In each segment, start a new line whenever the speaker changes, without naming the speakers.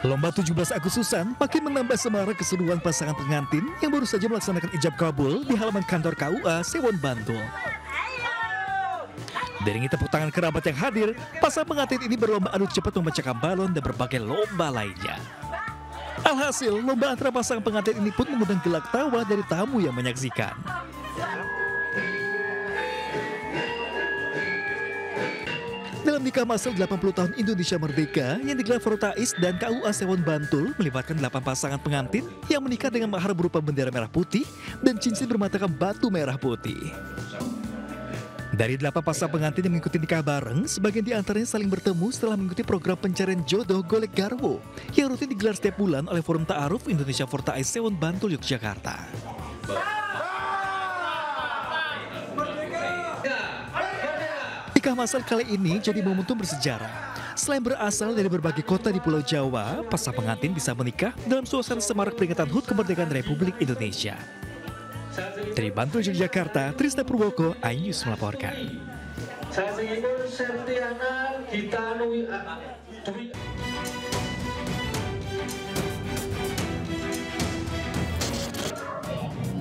Lomba 17 Agustusan makin menambah semarak keseruan pasangan pengantin yang baru saja melaksanakan ijab kabul di halaman kantor KUA Sewon Bantul. Diiringi tepuk tangan kerabat yang hadir, pasangan pengantin ini berlomba adu cepat memecahkan balon dan berbagai lomba lainnya. Alhasil, lomba antara pasangan pengantin ini pun mengundang gelak tawa dari tamu yang menyaksikan. Dalam nikah masal 80 tahun Indonesia Merdeka yang digelar Fortais dan KUA Sewon Bantul melibatkan 8 pasangan pengantin yang menikah dengan mahar berupa bendera merah putih dan cincin bermatakan batu merah putih. Dari 8 pasangan pengantin yang mengikuti nikah bareng, sebagian di antaranya saling bertemu setelah mengikuti program pencarian jodoh Golek Garwo yang rutin digelar setiap bulan oleh Forum Ta'aruf Indonesia Fortais Sewon Bantul, Yogyakarta. Nikah masal kali ini jadi momentum bersejarah. Selain berasal dari berbagai kota di Pulau Jawa, pasangan pengantin bisa menikah dalam suasana semarak peringatan HUT Kemerdekaan Republik Indonesia. Dari Bantul, Yogyakarta, Trisna Purwoko, iNews melaporkan.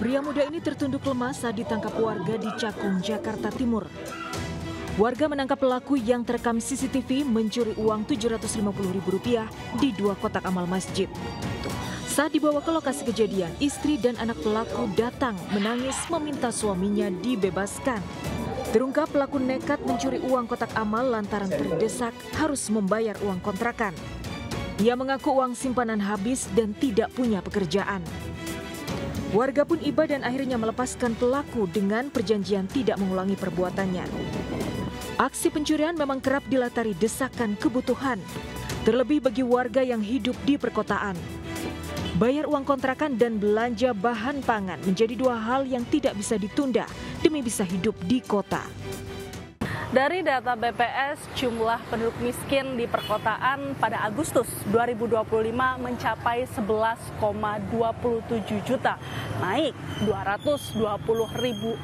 Pria muda ini tertunduk lemas saat ditangkap warga di Cakung, Jakarta Timur. Warga menangkap pelaku yang terekam CCTV mencuri uang Rp750.000 di 2 kotak amal masjid. Saat dibawa ke lokasi kejadian, istri dan anak pelaku datang menangis meminta suaminya dibebaskan. Terungkap pelaku nekat mencuri uang kotak amal lantaran terdesak harus membayar uang kontrakan. Ia mengaku uang simpanan habis dan tidak punya pekerjaan. Warga pun iba dan akhirnya melepaskan pelaku dengan perjanjian tidak mengulangi perbuatannya. Aksi pencurian memang kerap dilatari desakan kebutuhan, terlebih bagi warga yang hidup di perkotaan. Bayar uang kontrakan dan belanja bahan pangan menjadi 2 hal yang tidak bisa ditunda demi bisa hidup di kota.
Dari data BPS, jumlah penduduk miskin di perkotaan pada Agustus 2025 mencapai 11,27 juta, naik 220.000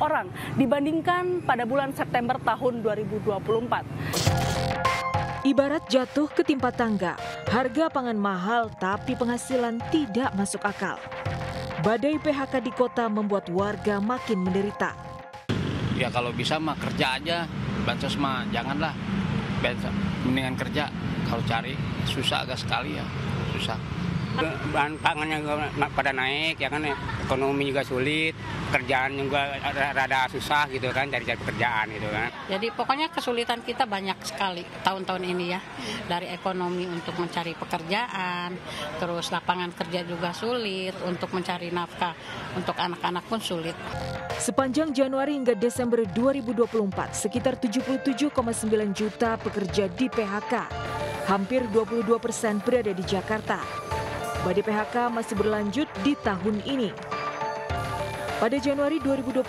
orang dibandingkan pada bulan September tahun 2024.
Ibarat jatuh ketimpa tangga, harga pangan mahal tapi penghasilan tidak masuk akal. Badai PHK di kota membuat warga makin menderita.
Ya kalau bisa mah kerja aja. Bansos mah janganlah, mendingan kerja. Kalau cari susah agak sekali ya, susah. Bahan pangannya pada naik ya kan, ekonomi juga sulit, kerjaan juga rada susah gitu kan, cari pekerjaan gitu kan.
Jadi pokoknya kesulitan kita banyak sekali tahun-tahun ini ya, dari ekonomi untuk mencari pekerjaan, terus lapangan kerja juga sulit, untuk mencari nafkah untuk anak-anak pun sulit.
Sepanjang Januari hingga Desember 2024, sekitar 77,9 juta pekerja di PHK. Hampir 22% berada di Jakarta. Badai PHK masih berlanjut di tahun ini. Pada Januari 2025,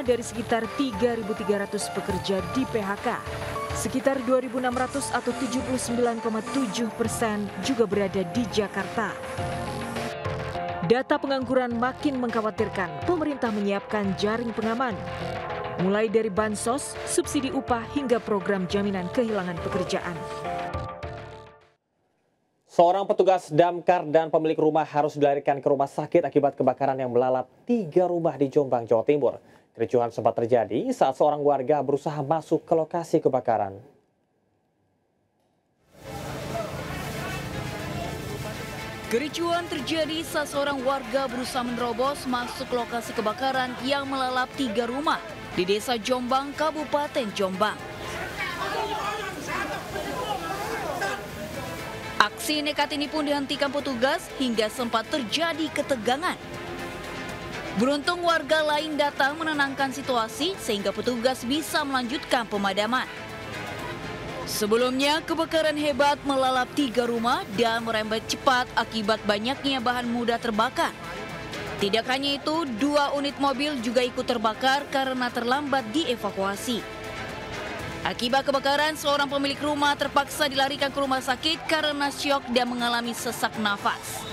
dari sekitar 3.300 pekerja di PHK, sekitar 2.600 atau 79,7% juga berada di Jakarta. Data pengangguran makin mengkhawatirkan. Pemerintah menyiapkan jaring pengaman, mulai dari bansos, subsidi upah hingga program jaminan kehilangan pekerjaan.
Seorang petugas damkar dan pemilik rumah harus dilarikan ke rumah sakit akibat kebakaran yang melalap 3 rumah di Jombang, Jawa Timur. Kericuhan sempat terjadi saat seorang warga berusaha masuk ke lokasi kebakaran.
Kericuhan terjadi saat seorang warga berusaha menerobos masuk lokasi kebakaran yang melalap 3 rumah di Desa Jombang, Kabupaten Jombang. Aksi nekat ini pun dihentikan petugas hingga sempat terjadi ketegangan. Beruntung warga lain datang menenangkan situasi sehingga petugas bisa melanjutkan pemadaman. Sebelumnya, kebakaran hebat melalap 3 rumah dan merembet cepat akibat banyaknya bahan mudah terbakar. Tidak hanya itu, 2 unit mobil juga ikut terbakar karena terlambat dievakuasi. Akibat kebakaran, seorang pemilik rumah terpaksa dilarikan ke rumah sakit karena syok dan mengalami sesak nafas.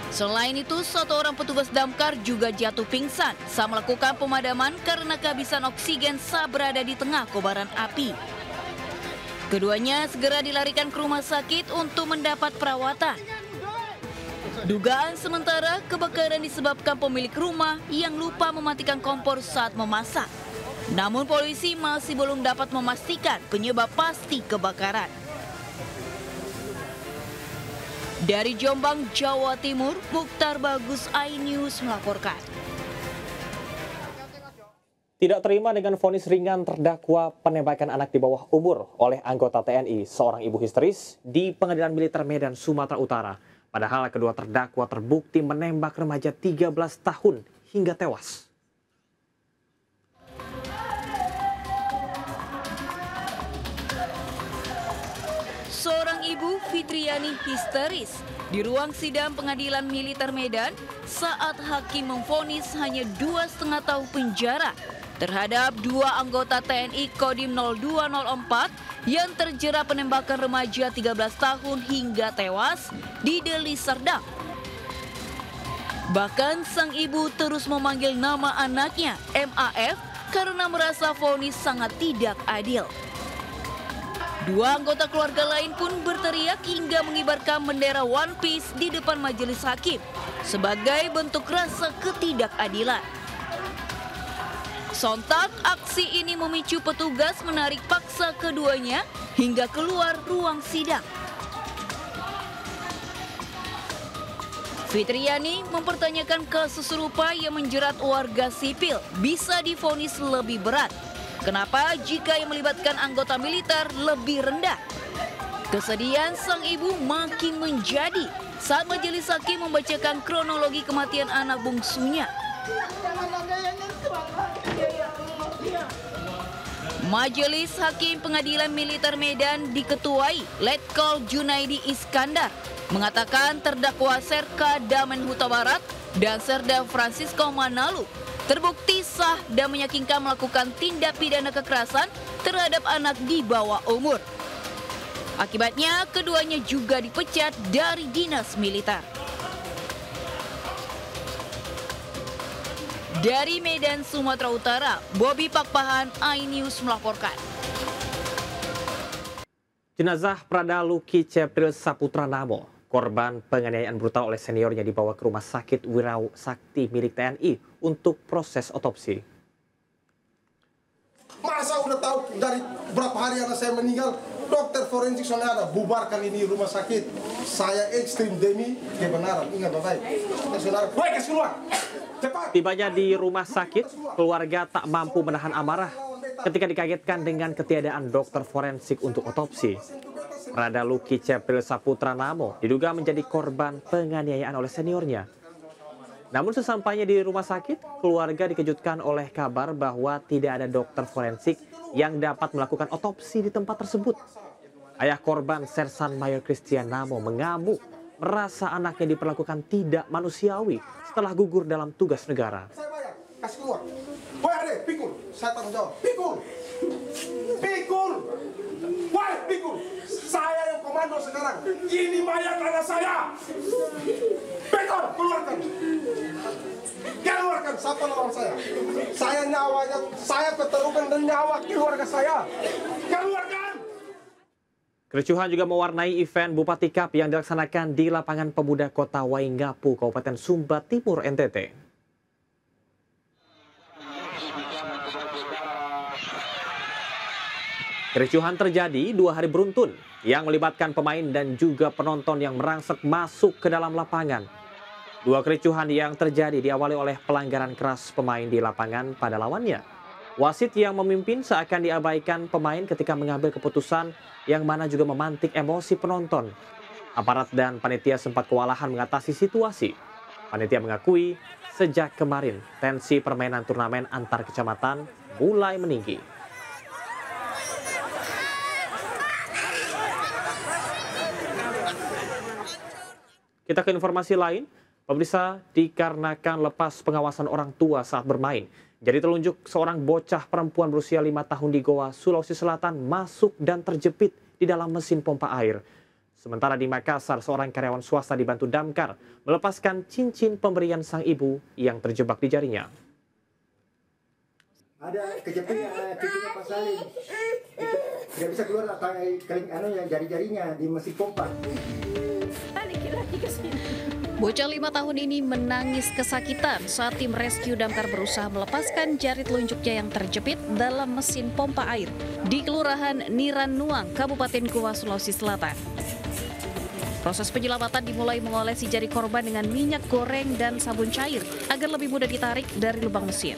Selain itu, 1 orang petugas damkar juga jatuh pingsan saat melakukan pemadaman karena kehabisan oksigen saat berada di tengah kobaran api. Keduanya segera dilarikan ke rumah sakit untuk mendapat perawatan. Dugaan sementara kebakaran disebabkan pemilik rumah yang lupa mematikan kompor saat memasak. Namun polisi masih belum dapat memastikan penyebab pasti kebakaran. Dari Jombang, Jawa Timur, Mukhtar Bagus, iNews melaporkan.
Tidak terima dengan vonis ringan terdakwa penembakan anak di bawah umur oleh anggota TNI, seorang ibu histeris di Pengadilan Militer Medan, Sumatera Utara. Padahal kedua terdakwa terbukti menembak remaja 13 tahun hingga tewas.
Seorang ibu, Fitriani, histeris di ruang sidang Pengadilan Militer Medan saat hakim memvonis hanya 2,5 tahun penjara terhadap dua anggota TNI Kodim 0204 yang terjerat penembakan remaja 13 tahun hingga tewas di Deli Serdang. Bahkan sang ibu terus memanggil nama anaknya, MAF, karena merasa vonis sangat tidak adil. Dua anggota keluarga lain pun berteriak hingga mengibarkan bendera One Piece di depan majelis hakim sebagai bentuk rasa ketidakadilan. Sontak, aksi ini memicu petugas menarik paksa keduanya hingga keluar ruang sidang. Fitriani mempertanyakan kasus serupa yang menjerat warga sipil bisa divonis lebih berat. Kenapa jika yang melibatkan anggota militer lebih rendah? Kesedihan sang ibu makin menjadi saat majelis hakim membacakan kronologi kematian anak bungsunya. Majelis Hakim Pengadilan Militer Medan diketuai Letkol Junaidi Iskandar mengatakan terdakwa Serka Damen Huta Barat dan Serda Francisco Manalu terbukti sah dan meyakinkan melakukan tindak pidana kekerasan terhadap anak di bawah umur. Akibatnya keduanya juga dipecat dari dinas militer. Dari Medan, Sumatera Utara, Bobby Pakpahan, iNews melaporkan.
Jenazah Prada Luki Cepril Saputra Namo, korban penganiayaan brutal oleh seniornya, dibawa ke rumah sakit Wirau Sakti milik TNI untuk proses otopsi.
Masa udah tahu dari berapa hari anak saya meninggal, dokter forensik soalnya ada, bubarkan ini rumah sakit. Saya ekstrim demi kebenaran, ingat baik. Saudara, baik keluar.
Tibanya di rumah sakit, keluarga tak mampu menahan amarah ketika dikagetkan dengan ketiadaan dokter forensik untuk otopsi. Prada Luki Cepril Saputra Namo diduga menjadi korban penganiayaan oleh seniornya. Namun sesampainya di rumah sakit, keluarga dikejutkan oleh kabar bahwa tidak ada dokter forensik yang dapat melakukan otopsi di tempat tersebut. Ayah korban, Sersan Mayor Christian Namo, mengamuk merasa anaknya diperlakukan tidak manusiawi setelah gugur dalam tugas negara.
Saya bayar, kasih keluar. Bayar deh, pikul. Saya tanggung jawab. Pikul. Pikul. Woi, pikul. Saya yang komando sekarang. Ini mayat anak saya. Pikul, keluarkan. Keluarkan, siapa lawan saya? Saya nyawanya, saya pertaruhkan dan nyawa keluarga saya. Keluarkan.
Kericuhan juga mewarnai event Bupati Cup yang dilaksanakan di lapangan pemuda Kota Waingapu, Kabupaten Sumba Timur, NTT. Kericuhan terjadi 2 hari beruntun yang melibatkan pemain dan juga penonton yang merangsek masuk ke dalam lapangan. 2 kericuhan yang terjadi diawali oleh pelanggaran keras pemain di lapangan pada lawannya. Wasit yang memimpin seakan diabaikan pemain ketika mengambil keputusan yang mana juga memantik emosi penonton. Aparat dan panitia sempat kewalahan mengatasi situasi. Panitia mengakui sejak kemarin tensi permainan turnamen antar kecamatan mulai meninggi. Kita ke informasi lain. Pemirsa, dikarenakan lepas pengawasan orang tua saat bermain, jadi telunjuk seorang bocah perempuan berusia 5 tahun di Goa, Sulawesi Selatan masuk dan terjepit di dalam mesin pompa air. Sementara di Makassar, seorang karyawan swasta dibantu damkar melepaskan cincin pemberian sang ibu yang terjebak di jarinya.
Ada kejepit, pipinya pasalin. Tidak bisa keluar jari-jarinya di mesin pompa.
Bocah 5 tahun ini menangis kesakitan saat tim rescue damkar berusaha melepaskan jari telunjuknya yang terjepit dalam mesin pompa air di Kelurahan Nirannuang, Kabupaten Goa, Sulawesi Selatan. Proses penyelamatan dimulai mengolesi jari korban dengan minyak goreng dan sabun cair agar lebih mudah ditarik dari lubang mesin.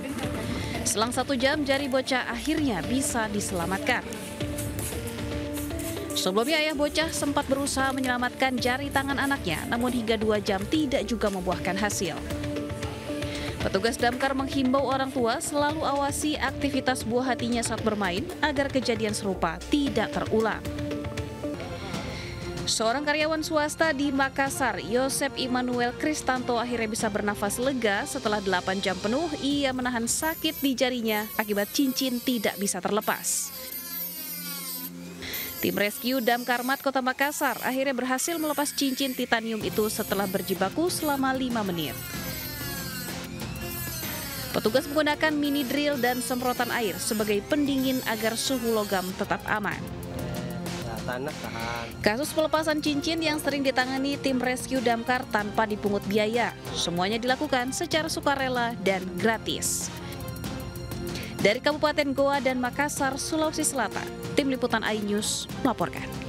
Selang 1 jam, jari bocah akhirnya bisa diselamatkan. Sebelumnya ayah bocah sempat berusaha menyelamatkan jari tangan anaknya, namun hingga 2 jam tidak juga membuahkan hasil. Petugas damkar menghimbau orang tua selalu awasi aktivitas buah hatinya saat bermain agar kejadian serupa tidak terulang. Seorang karyawan swasta di Makassar, Yosep Immanuel Kristanto, akhirnya bisa bernafas lega setelah 8 jam penuh ia menahan sakit di jarinya akibat cincin tidak bisa terlepas. Tim rescue Damkar Mat Kota Makassar akhirnya berhasil melepas cincin titanium itu setelah berjibaku selama 5 menit. Petugas menggunakan mini drill dan semprotan air sebagai pendingin agar suhu logam tetap aman. Kasus pelepasan cincin yang sering ditangani tim rescue damkar tanpa dipungut biaya. Semuanya dilakukan secara sukarela dan gratis. Dari Kabupaten Goa dan Makassar, Sulawesi Selatan, Tim Liputan iNews melaporkan.